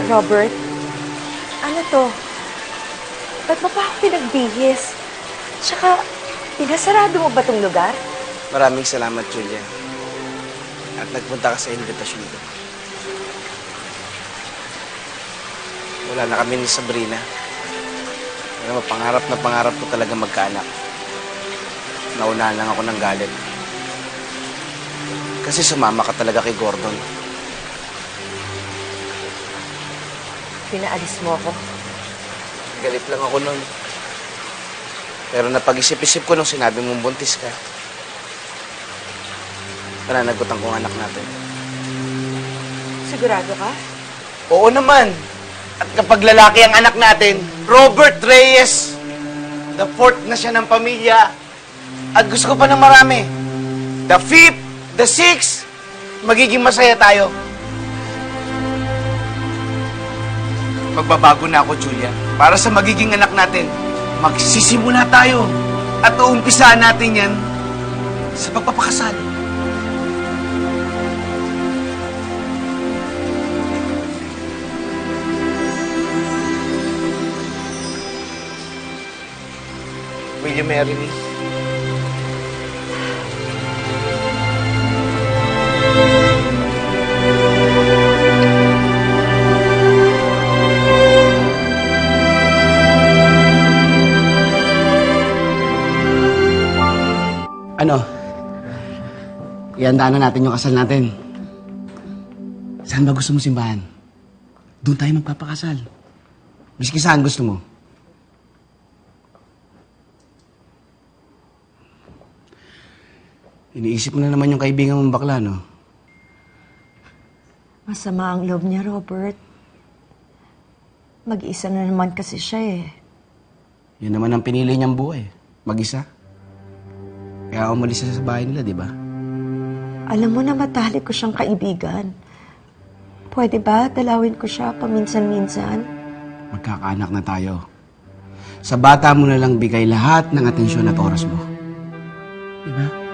Robert, ano to? Ba't mo pa ako pinagbihis? Tsaka, pinasarado mo ba tong lugar? Maraming salamat, Julia. At nagpunta ka sa invitation ko. Wala na kami ni Sabrina. Pero pangarap na pangarap ko talaga magkaanak. Naunahan lang ako ng galit. Kasi sumama ka talaga kay Gordon. Pinaalis mo ako. Galit lang ako nun. Pero napag-isip-isip ko nung sinabi mong buntis ka. Pananagutan ko ang anak natin. Sigurado ka? Oo naman. At kapag lalaki ang anak natin, Robert Reyes, the fourth na siya ng pamilya. At gusto ko pa ng marami. The fifth, the sixth, magiging masaya tayo. Magbabago na ako, Julia. Para sa magiging anak natin, magsisimula tayo. At uumpisahan natin yan sa pagpapakasal. Will you marry me? Ano? Ihandaan na natin yung kasal natin. Saan ba gusto mo simbahan? Doon tayo magpapakasal. Miski saan gusto mo? Iniisip mo na naman yung kaibigan mong bakla, no? Masama ang loob niya, Robert. Mag-isa na naman kasi siya eh. Yun naman ang pinili niyang buhay. Mag-isa. Kaya umalis siya sa bahay nila, di ba? Alam mo na matalik ko siyang kaibigan. Pwede ba dalawin ko siya paminsan-minsan? Magkakaanak na tayo. Sa bata mo na lang bigay lahat ng atensyon at oras mo. Di ba?